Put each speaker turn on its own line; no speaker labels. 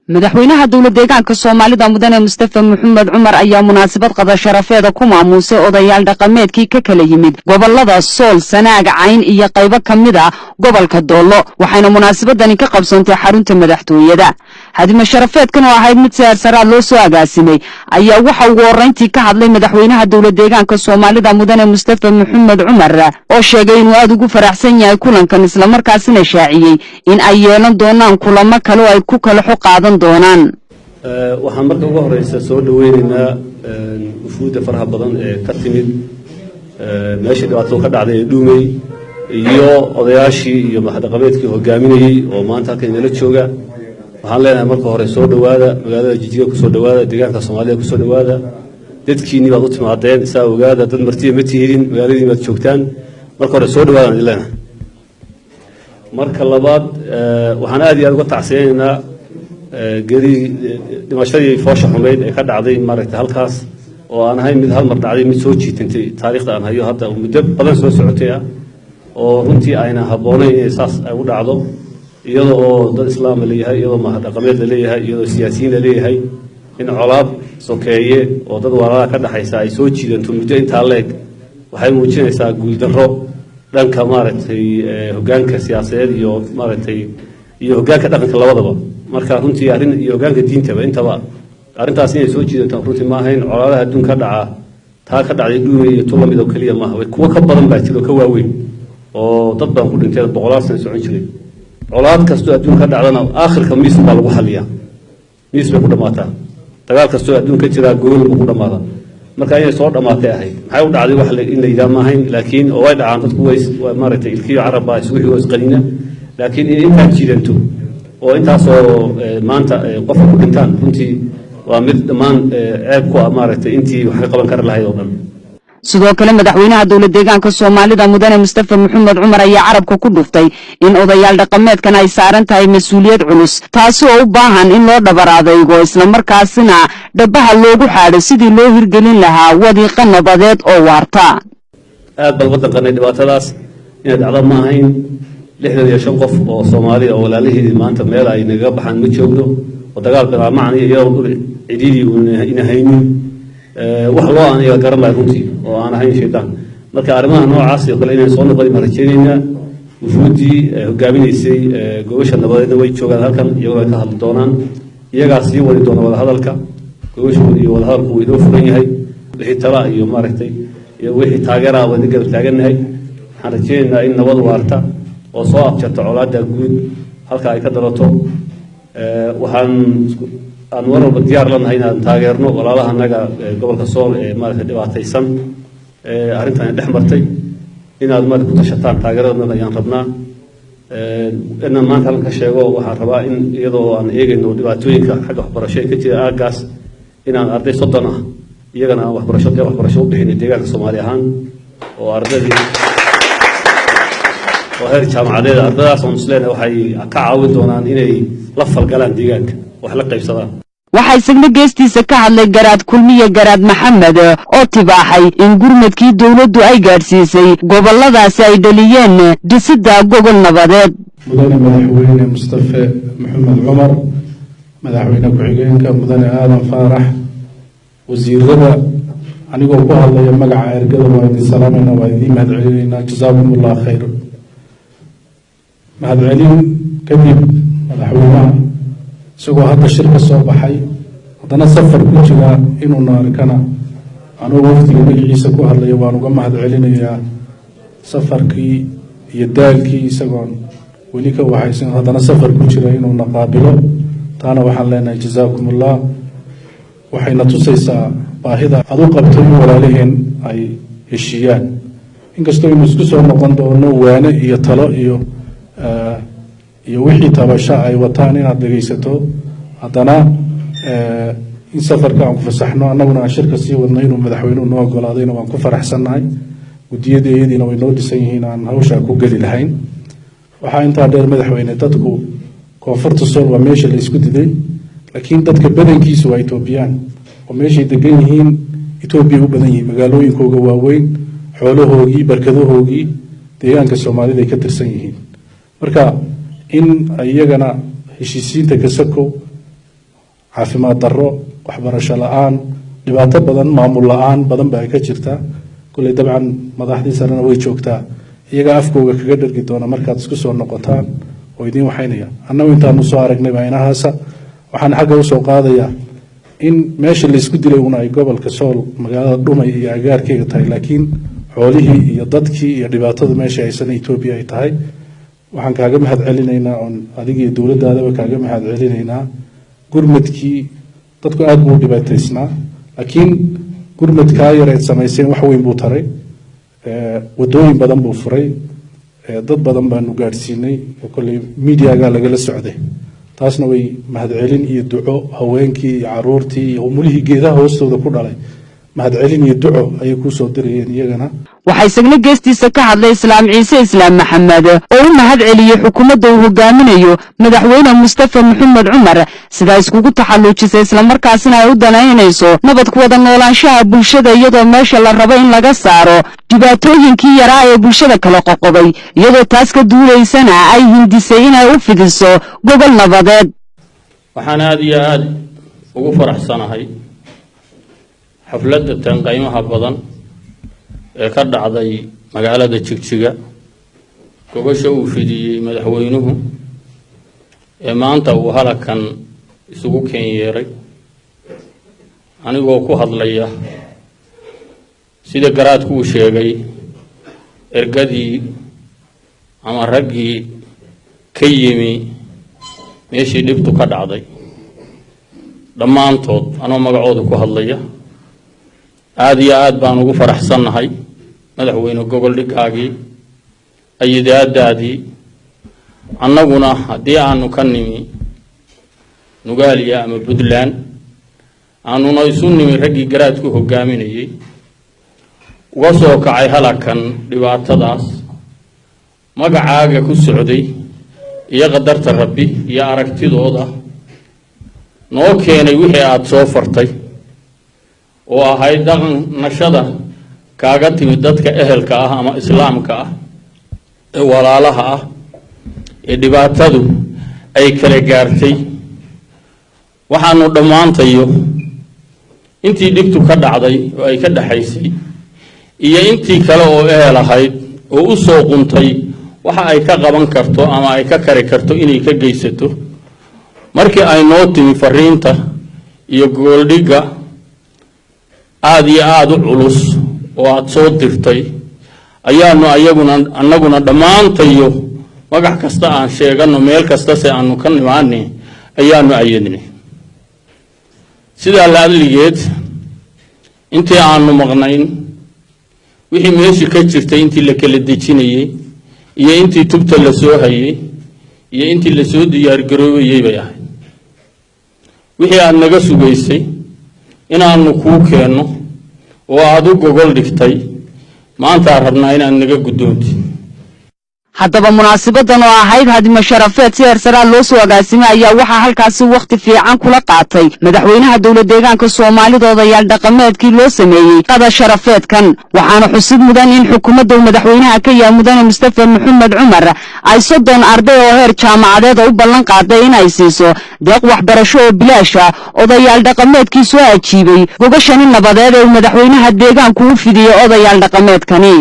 madaxweynaha dawladda deegaanka Soomaalida mudane Mustafa Maxamed Cumar ayaa munaasabad qada sharafeeda ku maamuusay odayaal dhaqameedkii ka kala yimid gobolada Sool, Sanaag, Cayn iyo qaybo kamida gobolka Doolo waxayna munaasabadani ka qabsantay xarunta madaxtooyada. hadima sharafeedkan oo ahayd mid saarsaraad loo soo agaasimay ayaa waxa uu horeyntii ka hadlay madaxweynaha dawladda deegaanka Soomaalida mudane Mustafa Maxamed Cumar oo sheegay inuu aad ugu faraxsan yahay kulankan isla markaasina shaaciyay in ay yeelan doonaan kulamo kale oo ay ku kala qaadan doonaan.
waxaan marka ugu horeysa soo dhaweynaynaa wufuudda faraha badan ee ka timid meeshii dhibaato ka dhacday ee Dhuumay iyo odayaashii iyo madaxdhaqameedkii hogaaminayay oo maanta halkan inala jooga. waxaan leenahay marka hore soo dhawaada magaalada Jijjiga ku soo dhawaada deegaanka Soomaaliya ku soo dhawaada dadkiina baad u timaadeen isaa ogaada dad martiye ma tihiin magaaladii baad joogtaan marka hore soo dhawaada ilaahay. marka labaad waxaan aad iyo aad uga tacsiyeenaa gari dhimashadii foosha xumeyd ee ka dhacday maaragtay halkaas oo aan ahayn mid hal mar dhacday mid soo jiitantay taariikhda aan hayo hadda muddo badan soo socotay oo runtii ayna habboonayn in saas ay u dhacdo iyadoo oo dad islaam leeyahay iyadoo dhaqameed leeyahay iyadoo siyaasiyiin leeyahay in colaad sokeeye oo dad walaalaha ka dhaxaysa ay soo jiidanto muddo inta leeg waxay muujinaysaa guul darro dhanka maaragtay hoggaanka siyaasadeed iyo maaragtay iyo hoggaanka dhaqanka labadaba. marka runtii arrin iyo hoggaanka diintaba intaba arrintaas inay soo jiidanto runtii ma ahayn colaadaha adduunka ka dhaca taa ka dhacday Dhuumay iyo tulo mid oo kaliya maaha way kuwa ka badan baa jiro ka waaweyn oo dad baan ku dhintay boqolaal sano socon jiray. colaad kastoo adduunka ka dhacdana aakhirka miis baa lagu xaliyaa miis bay ku dhamaataa dagaal kastoo adduunka jira gool buu ku dhamaada marka inay soo dhamaatay ahayd maxay u dhacday wax in la yiraahdo ma ahayn laakiin oo way dhacaan dadku way maaragtay ilkiyo carab baa isugu xigo isqalina laakiin in inta jiranto oo intaasoo maanta qof ku dhintaan runtii waa mid dhammaan ceeb ku ah maaragtay intii wax ka qaban kar lahayd oo dhan.
sidoo kale madaxweynaha dawladda deegaanka Soomaalida mudane Mustafa Maxamed Cumar ayaa carabka ku dhuftay in odayaal dhaqameedkan ay saaran tahay mas'uuliyad culus taasi oo u baahan in loo dhabaraadeego isla markaasina dhabaha loogu xaadho sidii loo hirgelin lahaa wadiiqa nabadeed oo waarta.
aad bal waddankan dhibaatadaas inay dhacdo ma ahayn 65 qof oo Soomaali oo walaalihii maanta meel ay naga baxaan ma joogno oo dagaal bilaabmaan iyo cidhiidhi in haynin wax loo aan iyaga garan lahayn runtii oo aan ahayn shaydaan. marka arrimaha noocaas oo kale inay soo noqdaan ma rajaynaynaa wufuudii hogaaminaysay gobasha nabadeedna way joogaan halkan iyagoo ay ka hadli doonaan iyagaa sii wadi doona wada hadalka gobashooda iyo wada hadalku inoo furan yahay wixii tala iyo maaragtay iyo wixii taageera wada garab taaganahay waxaan rajaynaynaa in nabad waarta oo soo afjarto colaadda guud halka ay ka dalato. waxaan aan warba diyaar lanahay inaan taageerno walaalaha naga gobolka Sool ee maaragtay dhibaataysan arrintan dhex martay inaad maaragtay ku tashataan taageeradana ayaan rabnaa. inaan maanta halka sheego waxaan rabaa in iyadoo aan eegayno dhibaatooyinka xagga waxbarasho ee ka jira aagaas inaan arday 30 ah iyagana waxbarasho u bixinay deegaanka Soomaali ahaan oo ardaydii oo heer jaamacadeed ardaydaas oo musliin waxay ka caawin doonaan inay la falgalaan deegaanka wax la qaybsadaan.
waxay sagna geestiisa ka hadlay garaad kulmiye garaad Maxamed oo tibaaxay in gurmadkii dawladdu ay gaarsiisay goboladaasi ay dhaliyeen dhisidda gobol nabadeed.
mudane madaxweyne Mustafa Maxamed Cumar madaxweyne ku-xigeenka mudane Aadan Faarax wasiirada anigoo ku hadlaya magaca ergada waa idin salaamayna waa idin mahadcelinaynaa jazaakumullahu khayr. mahadcelin kadib madaxweynaha isagoo hadda shirka soo baxay haddana safar ku jira inuu naarkana anoo waqtiga magaciisa ku hadlaya waan uga mahadcelinayaa safarkii iyo daalkii isagoo weli ka waxaysan haddana safar ku jira inuu naqaabilo taana waxaan leenahay jazaakumullah. waxayna tusaysaa baahida aad u qabto in walaaliheen ay heshiiyaan inkastoo inuu isku soo noqon doono waane iyo talo iyo wixii tabasha ay wataan inaad dhageysato haddana in safarka aan ku fasaxno annaguna aan shirka sii wadno inuu madaxweynuhu noo ogolaadayna waan ku faraxsannahay guddiyadeediina way noo dhisan yihiin aan hawshaa ku geli lahayn. waxaa intaa dheer madaxweyne dadku koonfurta Sool waa meesha la isku diday laakiin dadka badankiisu waa Itoobiyaan oo meeshay degan yihiin Itoobiya u badan yihiin magaalooyinkooga waaweyn xoolahoogii barkadahoogii deegaanka Soomaalida ay ka tirsan yihiin. marka in iyagana heshiisiinta ka sako caafimaad darro waxbarasho la'aan dhibaato badan maamul la'aan badan baa ka jirta kulay dabcan madaxdii sarena way joogtaa iyaga afkooga kaga dhargi doona markaad isku soo noqotaan oo idin waxaynaya annagu intaanu soo aragnay baa inahaasa waxaan xagga u soo qaadayaa in meesha la isku dilay una ay gobolka Sool magaalada Dhumay iyo agaarkeega tahay laakiin xoolihii iyo dadkii iyo dhibaatada meesha aysan Itoobiya ay tahay waxaan kaaga mahad celinaynaa oo adiga iyo dawladdaadaba kaaga mahad celinaynaa gurmadkii dadku aad buu dhibaataysnaa laakiin gurmadka yar ee samayseen wax weyn buu taray wadooyin badan buu furay dad badan baan u gaarsiinay oo kulay media-ga lagala socday taasna way mahad celin iyo duco haweenkii iyo caruurtii iyo umulihii geedaha hoostooda ku dhalay mahad celin iyo duco ayay ku soo dirayeen iyagana
waxay sagna geestiisa ka hadlay Islaam Ciise Islaam Maxamed oo u mahad celiyay xukuumadda uu hogaaminayo madaxweyne Mustafa Maxamed Cumar sida iskugu taxalluujisay isla markaasina ay u danaynayso nabad ku wada noolaanshaha bulshada iyadoo meesha la rabo in laga saaro dhibaatooyinkii yaraa ee bulshada kala qoqobay iyadoo taas ka duuleysana ay hindisay inay u fidiso gobol nabadeed
waxaan aad iyo aad ugu faraxsanahay xafladda tan qiimaha badan ee ka dhacday magaalada Jigjiga gobosha uu fidiyay madaxweynuhu ee maanta uu halakan isugu keenyeeray anigoo ku hadlaya sida garaadku uu sheegay ergadii ama raggii ka yimi meeshii dhibtu ka dhacday dhammaantood anoo magacooda ku hadlaya aad iyo aad baan ugu faraxsanahay madaxweyne gobol dhigaagii ayadaadii annaguna haddii aanu ka nimi Nugaaliya ama Puntland aanuna isu nimi raggii garaadku hogaaminayay uga soo kacay halakan dhibaatadaas magacaaga ku socday iyo qadarta rabbi iyo aragtidooda noo keenay wixii aad soo fartay oo ahayd dhaqan nashada kaaga timid dadka ehelka ah ama islaamka ah ee walaalaha ah ee dhibaatadu ay kala gaartay waxaanu dhammaantayo intii dhibtu ka dhacday oo ay ka dhaxaysay iyo intii kale oo ehel ahayd oo u soo quntay waxa ay ka qaban karto ama ay ka kari karto inay ka geysato markii ay noo timi fariinta iyo gooldhiga aad iyo aad u culus oo aad soo dirtay ayaanu annaguna dhammaantayo magac kasta aan sheegano meel kasta si aanu ka nimaanay ayaanu ayadnay sida la adligeed intii aanu maqnayn wixii meeshii ka jirtay intii la kala dejinayay iyo intii tubta la soo hayay iyo intii la soo diyaar garoobay bay ahayd wixii aad naga sugaysay inaanu kuu keeno oo aad u gogol dhigtay maanta rabnaa inaad naga guddoonti
haddaba munaasabadan oo ahayd hadima sharafeed si heersaraa loo soo agaasimay ayaa waxaa halkaasi waqti fiican kula qaatay madaxweynaha dawlad deegaanka Soomaalida odayaal dhaqameedkii loo sameeyay qada sharafeedkan waxaana xusid mudan in xukuumadda madaxweynaha ka yahay mudane Mustafa Maxamed Cumar ay 30 arday oo heer jaamacadeed u ballan qaaday inay siiso deeq waxbarasho oo bilaash ah odayaal dhaqameedkii soo ajiibay gogoshan nabadeed ee madaxweynaha deegaanku u fidiyay odayaal dhaqameedkani